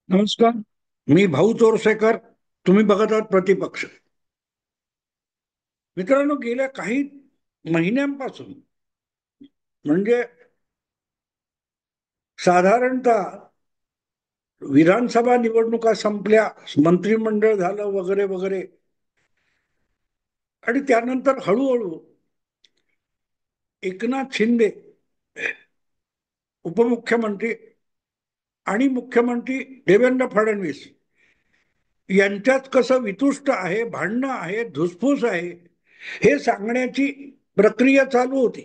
नमस्कार. मी भाऊ चोरसेकर. तुम्ही बघत आहात प्रतिपक्ष. मित्रांनो, गेल्या काही महिन्यांपासून म्हणजे साधारणतः विधानसभा निवडणुका संपल्या, मंत्रिमंडळ झालं वगैरे वगैरे, आणि त्यानंतर हळूहळू एकनाथ शिंदे उपमुख्यमंत्री आणि मुख्यमंत्री देवेंद्र फडणवीस यांच्यात कसं वितुष्ट आहे, भांडणं आहे, धुसफूस आहे, हे सांगण्याची प्रक्रिया चालू होती.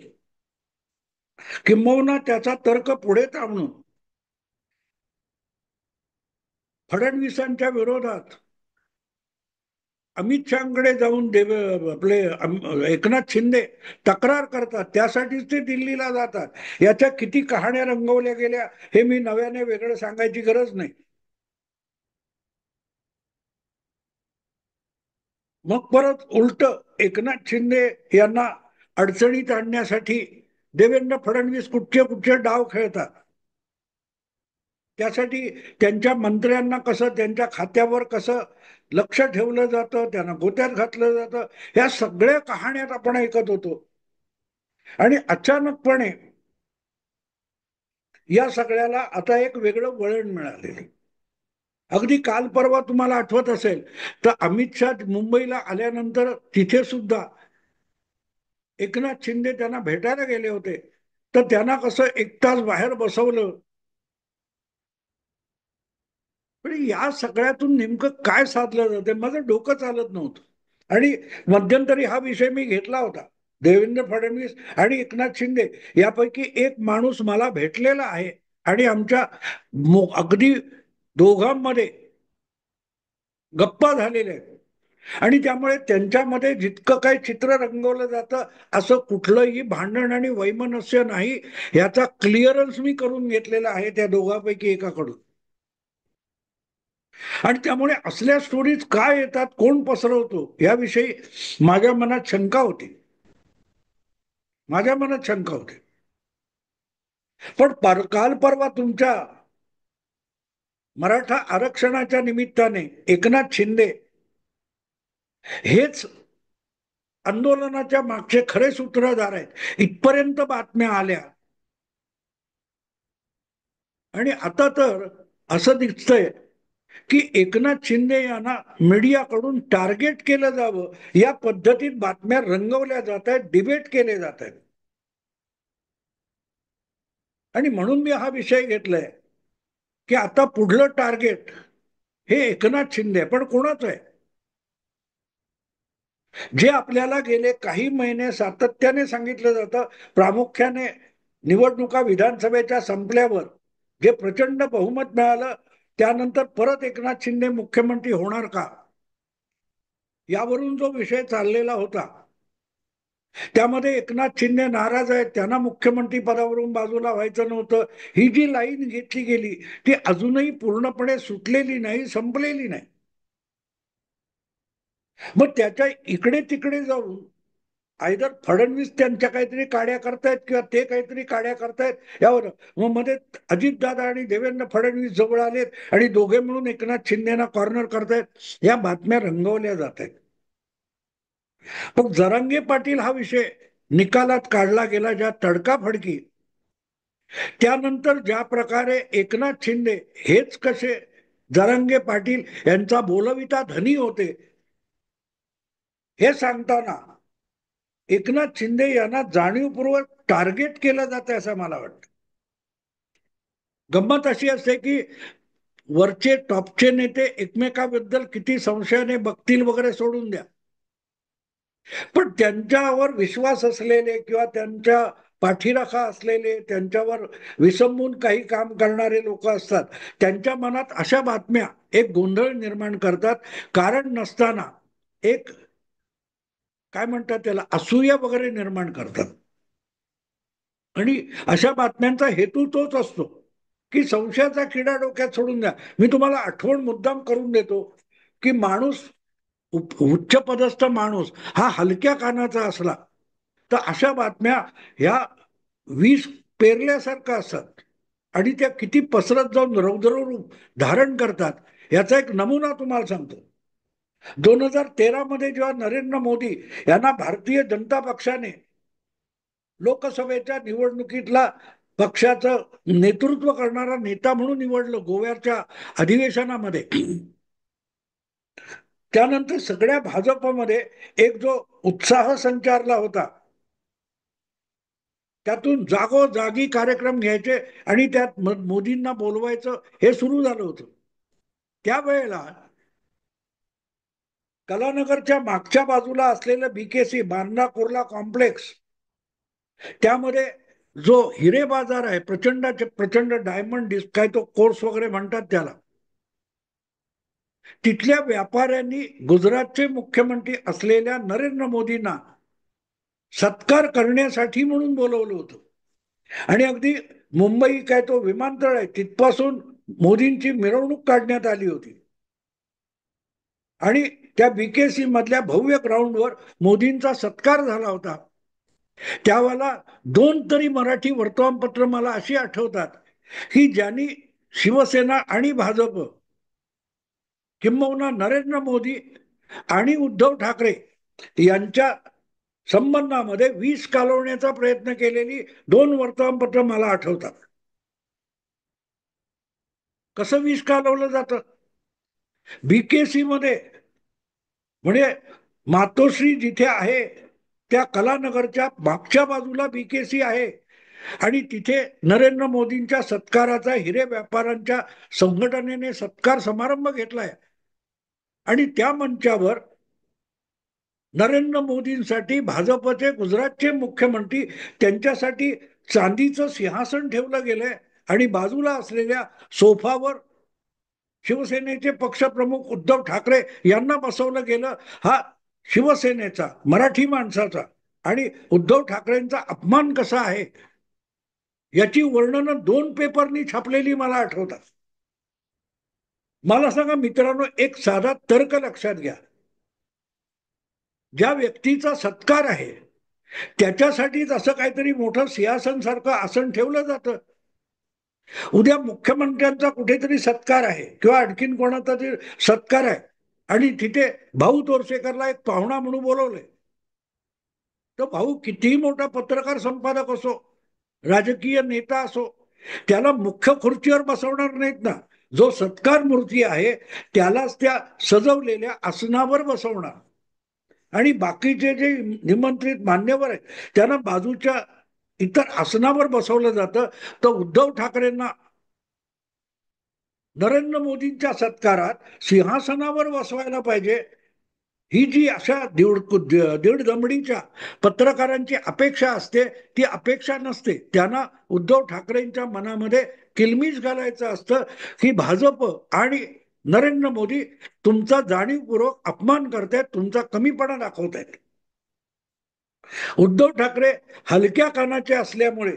किंबहुना त्याचा तर्क पुढे आणून फडणवीसांच्या विरोधात अमित शहाकडे जाऊन आपले एकनाथ शिंदे तक्रार करतात. त्यासाठीच ते दिल्लीला जातात. याच्या किती कहाण्या रंगवल्या गेल्या हे मी नव्याने वेगळं सांगायची गरज नाही. मग परत उलट एकनाथ शिंदे यांना अडचणीत आणण्यासाठी देवेंद्र फडणवीस कुठचे कुठचे डाव खेळतात. त्यासाठी त्यांच्या मंत्र्यांना कसं, त्यांच्या खात्यावर कसं लक्ष ठेवलं जातं, त्यांना गोत्यात घातलं जातं, ह्या सगळ्या कहाण्यात आपण ऐकत होतो. आणि अचानकपणे या सगळ्याला आता एक वेगळं वळण मिळालेलं. अगदी काल परवा तुम्हाला आठवत असेल तर अमित शहा मुंबईला आल्यानंतर तिथे सुद्धा एकनाथ शिंदे त्यांना भेटायला गेले होते. तर त्यांना कसं एक तास बाहेर बसवलं. पण या सगळ्यातून नेमकं काय साधलं जातं माझं डोकं चालत नव्हतं. आणि मध्यंतरी हा विषय मी घेतला होता. देवेंद्र फडणवीस आणि एकनाथ शिंदे यापैकी एक माणूस मला भेटलेला आहे. आणि आमच्या अगदी दोघांमध्ये गप्पा झालेल्या आहेत. आणि त्यामुळे त्यांच्यामध्ये जितकं काही चित्र रंगवलं जातं असं कुठलंही भांडण आणि वैमनस्य नाही, याचा क्लिअरन्स मी करून घेतलेला आहे त्या दोघांपैकी एकाकडून. आणि त्यामुळे असल्या स्टोरीज काय येतात, कोण पसरवतो याविषयी माझ्या मनात शंका होती. माझ्या मनात शंका होती. पण काल परवा तुमच्या मराठा आरक्षणाच्या निमित्ताने एकनाथ शिंदे हेच आंदोलनाच्या मागचे खरे सूत्रधार आहेत इथपर्यंत बातम्या आल्या. आणि आता तर असं दिसतंय की एकनाथ शिंदे यांना मीडियाकडून टार्गेट केलं जावं या पद्धतीत बातम्या रंगवल्या जात आहेत, डिबेट केले जात आहेत. आणि म्हणून मी हा विषय घेतलाय की आता पुढलं टार्गेट हे एकनाथ शिंदे, पण कोणाचं आहे? जे आपल्याला गेले काही महिने सातत्याने सांगितलं जातं, प्रामुख्याने निवडणुका विधानसभेच्या संपल्यावर जे प्रचंड बहुमत मिळालं त्यानंतर परत एकनाथ शिंदे मुख्यमंत्री होणार का, यावरून जो विषय चाललेला होता त्यामध्ये एकनाथ शिंदे नाराज आहेत, त्यांना मुख्यमंत्री पदावरून बाजूला व्हायचं नव्हतं, ही जी लाईन घेतली गेली ती अजूनही पूर्णपणे सुटलेली नाही, संपलेली नाही. मग त्याच्या इकडे तिकडे जाऊन आयदर फडणवीस त्यांच्या काहीतरी काड्या करतायत किंवा ते काहीतरी काड्या करतायत यावर मग मध्ये अजितदादा आणि देवेंद्र फडणवीस जवळ आलेत आणि दोघे मिळून एकनाथ शिंदेना कॉर्नर करतायत, या बातम्या रंगवल्या जात आहेत. पण जरांगे पाटील हा विषय निकालात काढला गेला ज्या तडकाफडकी, त्यानंतर ज्या प्रकारे एकनाथ शिंदे हेच कसे जरांगे पाटील यांचा बोलविता धनी होते हे सांगताना एकनाथ शिंदे यांना जाणीवपूर्वक टार्गेट केलं जातं असं मला वाटतं. गंमत अशी असते की वरचे टॉपचे नेते एकमेकाबद्दल किती संशयाने बघतील वगैरे सोडून द्या, पण त्यांच्यावर विश्वास असलेले किंवा त्यांच्या पाठीराखा असलेले, त्यांच्यावर विसंबून काही काम करणारे लोक असतात, त्यांच्या मनात अशा बातम्या एक गोंधळ निर्माण करतात. कारण नसताना एक काय म्हणतात त्याला असूया वगैरे निर्माण करतात. आणि अशा बातम्यांचा हेतू तोच असतो की संशयाचा किडा डोक्यात सोडून द्या. मी तुम्हाला आठवण मुद्दाम करून देतो की माणूस, उच्च पदस्थ माणूस हा हलक्या कानाचा असला तर अशा बातम्या ह्या विष पेरल्यासारखं असतात. आणि त्या किती पसरत जाऊन रौद्ररूप धारण करतात याचा एक नमुना तुम्हाला सांगतो. 2013 मध्ये जेव्हा नरेंद्र मोदी यांना भारतीय जनता पक्षाने लोकसभेच्या निवडणुकीतला पक्षाचं नेतृत्व करणारा नेता म्हणून निवडलं गोव्याच्या अधिवेशनामध्ये, त्यानंतर सगळ्या भाजपमध्ये एक जो उत्साह संचारला होता, त्यातून जागोजागी कार्यक्रम घ्यायचे आणि त्यात मोदींना बोलवायचं हे सुरू झालं होतं. त्यावेळेला कलानगरच्या मागच्या बाजूला असलेलं बीकेसी बांद्रा कुर्ला कॉम्प्लेक्स, त्यामध्ये जो हिरे बाजार आहे, प्रचंड प्रचंड डायमंड काय तो कोर्स वगैरे म्हणतात त्याला, तिथल्या व्यापाऱ्यांनी गुजरातचे मुख्यमंत्री असलेल्या नरेंद्र मोदींना सत्कार करण्यासाठी म्हणून बोलवलं होतं. आणि अगदी मुंबई काय तो विमानतळ आहे तिथपासून मोदींची मिरवणूक काढण्यात आली होती आणि त्या बीकेसी मधल्या भव्य ग्राउंडवर मोदींचा सत्कार झाला होता. त्यावेळेला 2 तरी मराठी वर्तमानपत्र मला अशी आठवतात की ज्यांनी शिवसेना आणि भाजप किंबहुना नरेंद्र मोदी आणि उद्धव ठाकरे यांच्या संबंधामध्ये विष कालवण्याचा प्रयत्न केलेली 2 वर्तमानपत्र मला आठवतात. कसं विष कालवलं जातं बीकेसी मध्ये, म्हणजे मातोश्री जिथे आहे त्या कलानगरच्या मागच्या बाजूला बीकेसी आहे आणि तिथे नरेंद्र मोदींच्या सत्काराचा हिरे व्यापाऱ्यांच्या संघटनेने सत्कार समारंभ घेतलाय आणि त्या मंचावर नरेंद्र मोदींसाठी भाजपचे गुजरातचे मुख्यमंत्री त्यांच्यासाठी चांदीचं सिंहासन ठेवलं गेलंय आणि बाजूला असलेल्या सोफावर शिवसेनेचे पक्षप्रमुख उद्धव ठाकरे यांना बसवलं गेलं. हा शिवसेनेचा, मराठी माणसाचा आणि उद्धव ठाकरेंचा अपमान कसा आहे याची वर्णनं 2 पेपरनी छापलेली मला आठवतात. मला सांगा मित्रांनो, एक साधा तर्क लक्षात घ्या, ज्या व्यक्तीचा सत्कार आहे त्याच्यासाठीच असं काहीतरी मोठं सिंहासन सारखं आसन ठेवलं जातं. उद्या मुख्यमंत्र्यांचा कुठेतरी सत्कार आहे किंवा आणखीन कोणाचा तरी सत्कार आहे आणि तिथे भाऊ तोरसेकरला एक पाहुणा म्हणून बोलवलंय, तो भाऊ कितीही मोठा पत्रकार संपादक असो, राजकीय नेता असो, त्याला मुख्य खुर्चीवर बसवणार नाहीत ना. जो सत्कार मूर्ती आहे त्यालाच त्या सजवलेल्या आसनावर बसवणार आणि बाकीचे जे निमंत्रित मान्यवर आहेत त्यांना बाजूच्या इतर आसनावर बसवलं जातं. तर उद्धव ठाकरेंना नरेंद्र मोदींच्या सत्कारात सिंहासनावर बसवायला पाहिजे, ही जी अशा दीड दमडीच्या पत्रकारांची अपेक्षा असते ती अपेक्षा नसते. त्यांना उद्धव ठाकरेंच्या मनामध्ये किलमिश घालायचं असतं की भाजप आणि नरेंद्र मोदी तुमचा जाणीवपूर्वक अपमान करतायत, तुमचा कमीपणा दाखवतायत. उद्धव ठाकरे हलक्या कानाचे असल्यामुळे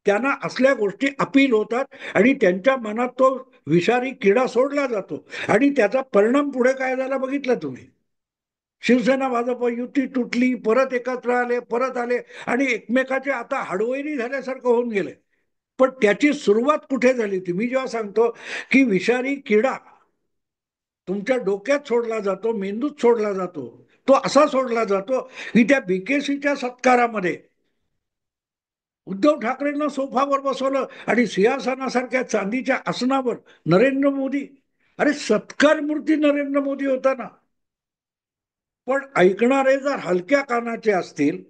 त्यांना असल्या गोष्टी अपील होतात आणि त्यांच्या मनात तो विषारी किडा सोडला जातो आणि त्याचा परिणाम पुढे काय झाला बघितलं तुम्ही. शिवसेना भाजप युती तुटली, परत एकत्र आले, परत आले आणि एकमेकाचे आता हाडवैरी झाल्यासारखं होऊन गेले. पण त्याची सुरुवात कुठे झाली होती? मी जेव्हा सांगतो की विषारी किडा तुमच्या डोक्यात सोडला जातो, मेंदूत सोडला जातो, तो असा सोडला जातो की त्या बीकेसीच्या सत्कारामध्ये उद्धव ठाकरेंना सोफावर बसवलं आणि सिंहासनासारख्या चांदीच्या आसनावर नरेंद्र मोदी. अरे सत्कार मूर्ती नरेंद्र मोदी होता ना. पण ऐकणारे जर हलक्या कानाचे असतील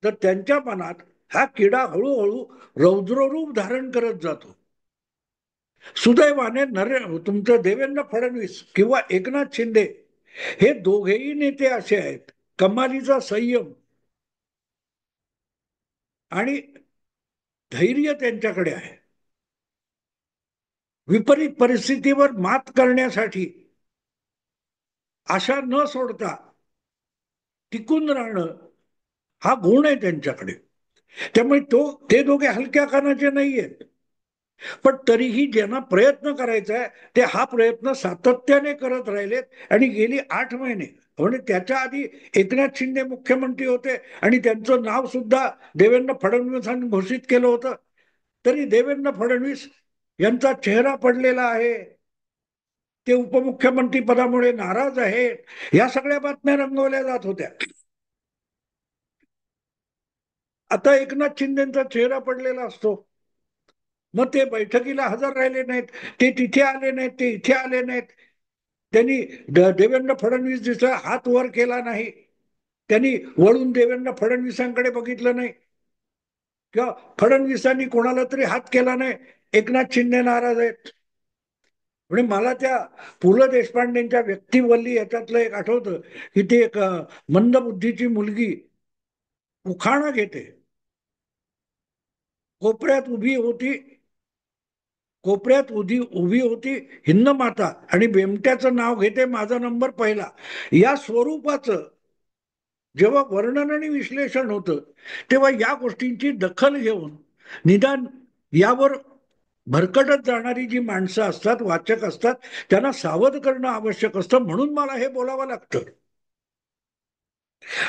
तर त्यांच्या मनात हा किडा हळूहळू रौद्ररूप धारण करत जातो. सुदैवाने तुमचं देवेंद्र फडणवीस किंवा एकनाथ शिंदे हे दोघेही नेते असे आहेत, कमालीचा संयम आणि धैर्य त्यांच्याकडे आहे. विपरीत परिस्थितीवर मात करण्यासाठी आशा न सोडता टिकून राहणं हा गुण आहे त्यांच्याकडे. त्यामुळे ते दोघे हलक्या कानाचे नाही आहेत. पण तरीही ज्यांना प्रयत्न करायचा आहे ते हा प्रयत्न सातत्याने करत राहिलेत आणि गेली 8 महिने, म्हणजे त्याच्या आधी एकनाथ शिंदे मुख्यमंत्री होते आणि त्यांचं नाव सुद्धा देवेंद्र फडणवीसांनी घोषित केलं होतं. तरी देवेंद्र फडणवीस यांचा चेहरा पडलेला आहे, ते उपमुख्यमंत्री पदामुळे नाराज आहेत, या सगळ्या बातम्या रंगवल्या जात होत्या. आता एकनाथ शिंदेचा चेहरा पडलेला असतो, मग ते बैठकीला हजर राहिले नाहीत, ते तिथे आले नाहीत, ते इथे आले नाहीत, त्यांनी देवेंद्र फडणवीस हात वर केला नाही, त्यांनी वळून देवेंद्र फडणवीसांकडे बघितलं नाही, किंवा फडणवीसांनी कोणाला तरी हात केला नाही, एकनाथ शिंदे नाराज आहेत. म्हणजे मला त्या पु ल देशपांडेंच्या व्यक्तिवल्ली याच्यातलं एक आठवतं की ती एक मंदबुद्धीची मुलगी उखाणा घेते, कोपऱ्यात उभी होती, कोपऱ्यात उभी होती हिंद माता आणि बेमट्याचं नाव घेते माझा नंबर पहिला, या स्वरूपाचं जेव्हा वर्णन आणि विश्लेषण होतं तेव्हा या गोष्टींची दखल घेऊन निदान यावर भरकटत जाणारी जी माणसं असतात, वाचक असतात, त्यांना सावध करणं आवश्यक असतं, म्हणून मला हे बोलावं लागतं.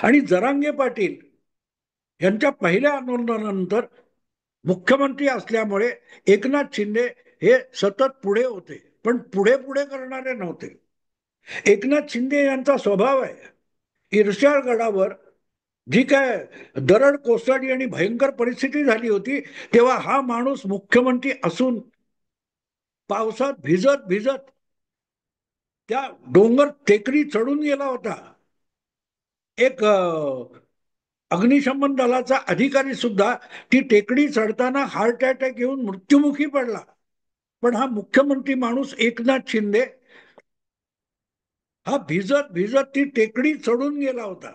आणि जरांगे पाटील यांच्या पहिल्या आंदोलनानंतर मुख्यमंत्री असल्यामुळे एकनाथ शिंदे हे सतत पुढे होते, पण पुढे पुढे करणारे नव्हते. एकनाथ शिंदे यांचा स्वभाव आहे, ईर्ष्याळ गडावर जी काय दरड कोसळली आणि भयंकर परिस्थिती झाली होती, तेव्हा हा माणूस मुख्यमंत्री असून पावसात भिजत भिजत त्या डोंगर टेकडी चढून गेला होता. एक अग्निशमन दलाचा अधिकारी सुद्धा ती टेकडी चढताना हार्ट अटॅक येऊन मृत्युमुखी पडला. पण हा मुख्यमंत्री माणूस एकनाथ शिंदे हा भिजत भिजत ती टेकडी चढून गेला होता.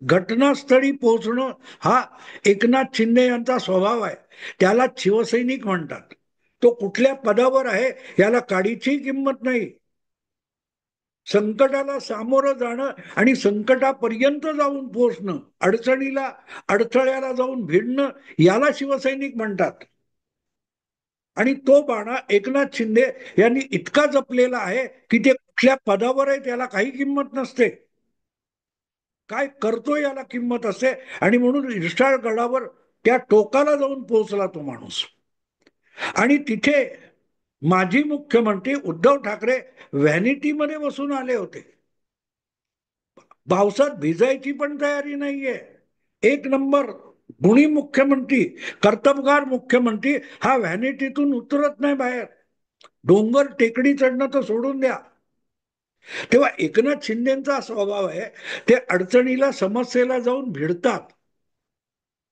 घटनास्थळी पोहोचणं हा एकनाथ शिंदे यांचा स्वभाव आहे. त्याला शिवसैनिक म्हणतात. तो कुठल्या पदावर आहे याला काडीची किंमत नाही. संकटाला सामोरं जाणं आणि संकटापर्यंत जाऊन पोहोचणं, अडचणीला अडथळ्याला जाऊन भिडणं, याला शिवसैनिक म्हणतात. आणि तो बाणा एकनाथ शिंदे यांनी इतका जपलेला आहे की ते कुठल्या पदावर आहे त्याला काही किंमत नसते, काय करतो याला किंमत असते. आणि म्हणून इर्षाळ गडावर त्या टोकाला जाऊन पोहोचला तो माणूस. आणि तिथे माजी मुख्यमंत्री उद्धव ठाकरे व्हॅनिटीमध्ये बसून आले होते. पावसात भिजायची पण तयारी नाहीये. एक नंबर गुणी मुख्यमंत्री, कर्तबगार मुख्यमंत्री हा व्हॅनिटीतून उतरत नाही बाहेर. डोंगर टेकडी चढणं तर सोडून द्या. तेव्हा एकनाथ शिंदेचा स्वभाव आहे, ते अडचणीला समस्येला जाऊन भिडतात.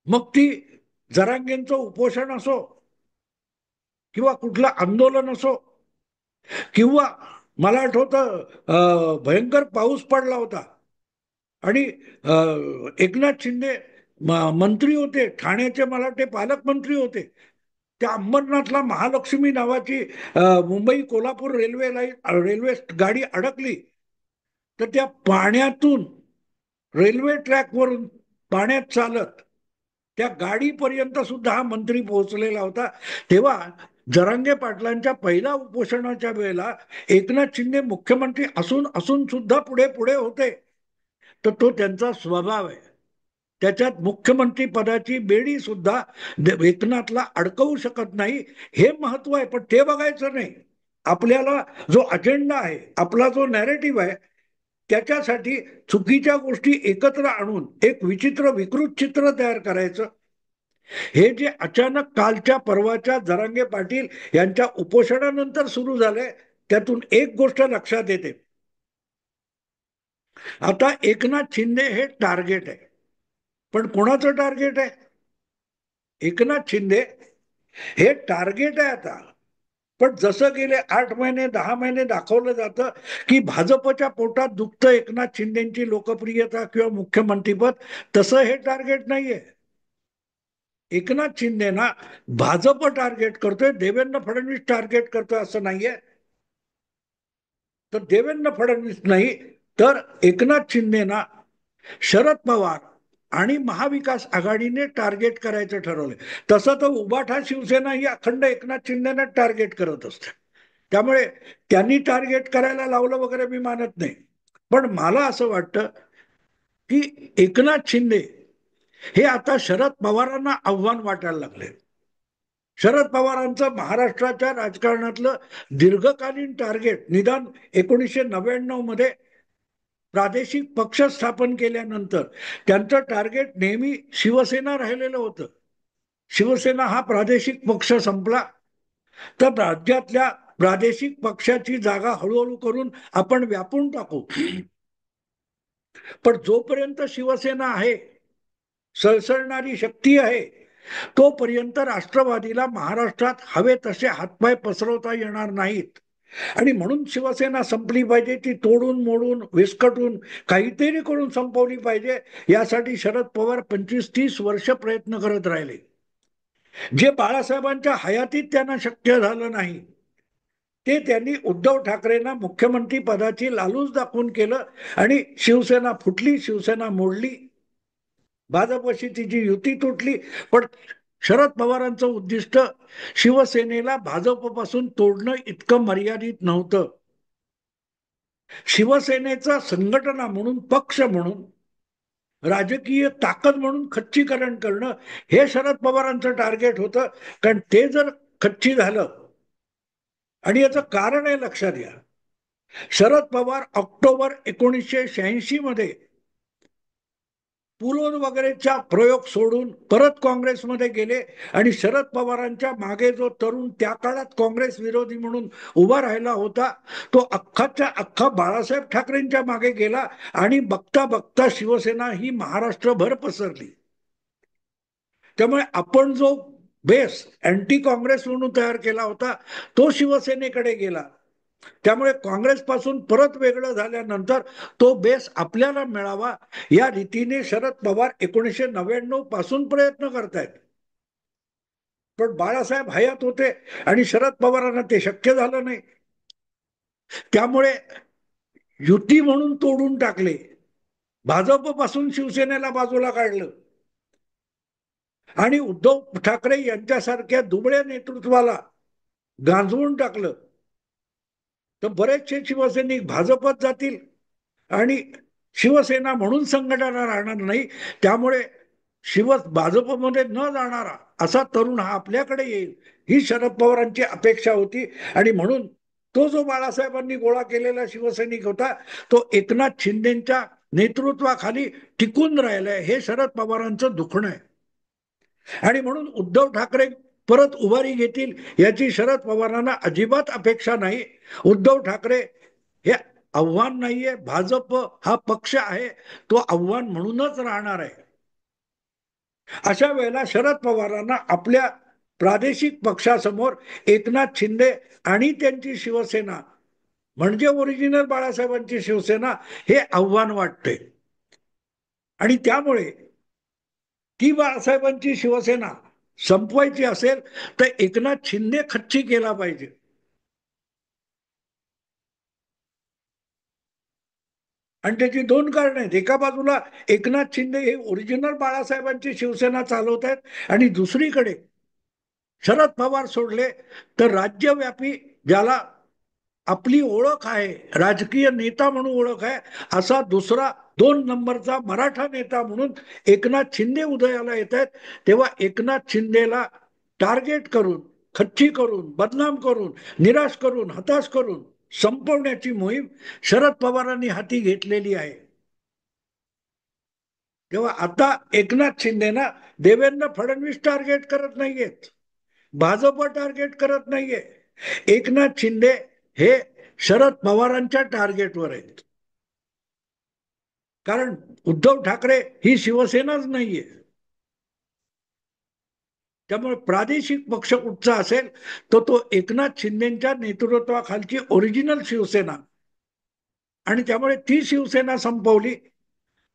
मग ती जरांगेंचं उपोषण असो किंवा कुठलं आंदोलन असो, किंवा मला आठवतं भयंकर पाऊस पडला होता आणि एकनाथ शिंदे मंत्री होते ठाण्याचे, मला वाटते पालकमंत्री होते. त्या अंबरनाथला महालक्ष्मी नावाची मुंबई कोल्हापूर रेल्वे गाडी अडकली, तर त्या पाण्यातून रेल्वे ट्रॅकवरून पाण्यात चालत त्या गाडीपर्यंत सुद्धा हा मंत्री पोहोचलेला होता. तेव्हा जरांगे पाटलांच्या पहिल्या उपोषणाच्या वेळेला एकनाथ शिंदे मुख्यमंत्री असून असून सुद्धा पुढे पुढे होते. तर तो त्यांचा स्वभाव आहे. त्याच्यात मुख्यमंत्री पदाची बेडी सुद्धा एकनाथला अडकवू शकत नाही. हे महत्व आहे, पण ते बघायचं नाही. आपल्याला जो अजेंडा आहे, आपला जो नॅरेटिव्ह आहे, त्याच्यासाठी चुकीच्या गोष्टी एकत्र आणून एक विचित्र विकृत चित्र तयार करायचं. हे जे अचानक कालच्या परवाच्या जरांगे पाटील यांच्या उपोषणानंतर सुरू झालंय, त्यातून एक गोष्ट लक्षात येते. आता एकनाथ शिंदे हे टार्गेट आहे, पण कोणाचं टार्गेट आहे? एकनाथ शिंदे हे टार्गेट आहे आता. पण जसं गेले 8 महिने 10 महिने दाखवलं जातं की भाजपच्या पोटात दुखतं एकनाथ शिंदेची लोकप्रियता किंवा मुख्यमंत्रीपद, तसं हे टार्गेट नाहीये. एकनाथ शिंदेना भाजप टार्गेट करतोय, देवेंद्र फडणवीस टार्गेट करतोय असं नाहीये. तर देवेंद्र फडणवीस नाही तर एकनाथ शिंदेना शरद पवार आणि महाविकास आघाडीने टार्गेट करायचं ठरवलंय. तसं तर उबाठा शिवसेना ही अखंड एकनाथ शिंदेना टार्गेट करत असते. त्यामुळे त्यांनी टार्गेट करायला लावलं वगैरे मी मानत नाही. पण मला असं वाटतं की एकनाथ शिंदे हे आता शरद पवारांना आव्हान वाटायला लागले. शरद पवारांचं महाराष्ट्राच्या राजकारणातलं दीर्घकालीन टार्गेट निदान 1999 मध्ये प्रादेशिक पक्ष स्थापन केल्यानंतर त्यांचं टार्गेट नेहमी शिवसेना राहिलेलं होतं. शिवसेना हा प्रादेशिक पक्ष संपला तर राज्यातल्या प्रादेशिक पक्षाची जागा हळूहळू करून आपण व्यापून टाकू. पण जोपर्यंत शिवसेना आहे, सळसळणारी शक्ती आहे, तोपर्यंत राष्ट्रवादीला महाराष्ट्रात हवे तसे हातपाय पसरवता येणार नाहीत. आणि म्हणून शिवसेना संपली पाहिजे, ती तोडून मोडून विस्कटून काहीतरी करून संपवली पाहिजे. यासाठी शरद पवार 25-30 वर्ष प्रयत्न करत राहिले. जे बाळासाहेबांच्या हयातीत त्यांना शक्य झालं नाही ते त्यांनी उद्धव ठाकरेंना मुख्यमंत्री पदाची लालूच दाखवून केलं आणि शिवसेना फुटली, शिवसेना मोडली, भाजपशी तिची युती तुटली. पण शरद पवारांचं उद्दिष्ट शिवसेनेला भाजपपासून तोडणं इतकं मर्यादित नव्हतं. शिवसेनेचा संघटना म्हणून, पक्ष म्हणून, राजकीय ताकद म्हणून खच्चीकरण करणं हे शरद पवारांचं टार्गेट होतं. कारण ते जर खच्ची झालं, आणि याचं कारण आहे लक्षात घ्या, शरद पवार ऑक्टोबर 1986 मध्ये पुलोद वगैरेचा प्रयोग सोडून परत काँग्रेसमध्ये गेले आणि शरद पवारांच्या मागे जो तरुण त्या काळात काँग्रेस विरोधी म्हणून उभा राहिला होता तो अख्खाच्या अख्खा बाळासाहेब ठाकरेंच्या मागे गेला आणि बघता बघता शिवसेना ही महाराष्ट्रभर पसरली. त्यामुळे आपण जो बेस अँटी काँग्रेस म्हणून तयार केला होता तो शिवसेनेकडे गेला. त्यामुळे काँग्रेस पासून परत वेगळं झाल्यानंतर तो बेस आपल्याला मिळावा या रीतीने शरद पवार 1999 पासून प्रयत्न करतायत. पण बाळासाहेब हयात होते आणि शरद पवारांना ते शक्य झालं नाही. त्यामुळे युती म्हणून तोडून टाकले, भाजप पासून शिवसेनेला बाजूला काढलं आणि उद्धव ठाकरे यांच्यासारख्या दुबळ्या नेतृत्वाला गांजवून टाकलं. तर बरेचसे शिवसैनिक भाजपत जातील आणि शिवसेना म्हणून संघटना राहणार नाही. त्यामुळे भाजपमध्ये न जाणारा असा तरुण हा आपल्याकडे येईल ही शरद पवारांची अपेक्षा होती. आणि म्हणून तो जो बाळासाहेबांनी गोळा केलेला शिवसैनिक होता तो एकनाथ शिंदेच्या नेतृत्वाखाली टिकून राहिलाय, हे शरद पवारांचं दुखणं आहे. आणि म्हणून उद्धव ठाकरे परत उभारी घेतील याची शरद पवारांना अजिबात अपेक्षा नाही. उद्धव ठाकरे हे आव्हान नाहीये, भाजप हा पक्ष आहे तो आव्हान म्हणूनच राहणार आहे. अशा वेळेला शरद पवारांना आपल्या प्रादेशिक पक्षासमोर एकनाथ शिंदे आणि त्यांची शिवसेना म्हणजे ओरिजिनल बाळासाहेबांची शिवसेना हे आव्हान वाटते. आणि त्यामुळे ती बाळासाहेबांची शिवसेना संपवायची असेल तर एकनाथ शिंदे खच्ची केला पाहिजे. आणि त्याची दोन कारण आहेत. एका बाजूला एकनाथ शिंदे हे ओरिजिनल बाळासाहेबांची शिवसेना चालवत आहेत आणि दुसरीकडे शरद पवार सोडले तर राज्यव्यापी ज्याला आपली ओळख आहे, राजकीय नेता म्हणून ओळख आहे, असा दुसरा 2 नंबरचा मराठा नेता म्हणून एकनाथ शिंदे उदयाला येत आहेत. तेव्हा एकनाथ शिंदेला टार्गेट करून, खच्ची करून, बदनाम करून, निराश करून, हताश करून संपवण्याची मोहीम शरद पवारांनी हाती घेतलेली आहे. तेव्हा आता एकनाथ शिंदेना देवेंद्र फडणवीस टार्गेट करत नाहीयेत, भाजप टार्गेट करत नाहीये, एकनाथ शिंदे हे शरद पवारांच्या टार्गेटवर आहेत. कारण उद्धव ठाकरे ही शिवसेनाच नाहीये. त्यामुळे प्रादेशिक पक्ष कुठचा असेल तर तो एकनाथ शिंदेच्या नेतृत्वाखालची ओरिजिनल शिवसेना. आणि त्यामुळे ती शिवसेना संपवली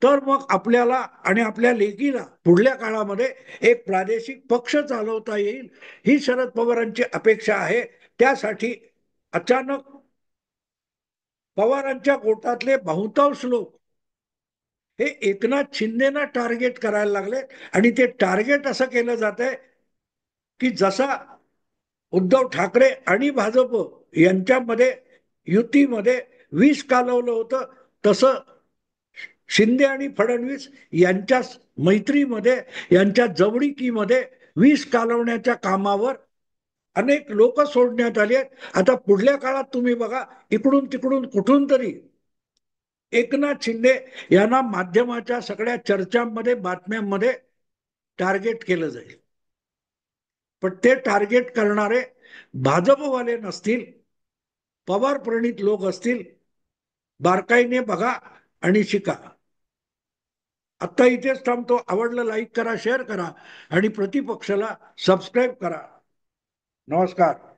तर मग आपल्याला आणि आपल्या लेकीला पुढल्या काळामध्ये एक प्रादेशिक पक्ष चालवता येईल ही शरद पवारांची अपेक्षा आहे. त्यासाठी अचानक पवारांच्या गोटातले बहुतांश लोक हे एकनाथ शिंदेना टार्गेट करायला लागले. आणि ते टार्गेट असं केलं जात आहे की जसा उद्धव ठाकरे आणि भाजप यांच्यामध्ये युतीमध्ये विष कालवलं होतं तसं शिंदे आणि फडणवीस यांच्या मैत्रीमध्ये, यांच्या जवळीकीमध्ये विष कालवण्याच्या कामावर अनेक लोक सोडण्यात आले. आता पुढल्या काळात तुम्ही बघा, इकडून तिकडून कुठून तरी एकनाथ शिंदे यांना माध्यमाच्या सगळ्या चर्चांमध्ये, बातम्यांमध्ये टार्गेट केलं जाईल. पण ते टार्गेट करणारे भाजपवाले नसतील, पवार प्रणित लोक असतील. बारकाईने बघा आणि शिका. आता इथेच थांबतो. आवडलं लाईक करा, शेअर करा आणि प्रतिपक्षाला सबस्क्राईब करा. नमस्कार.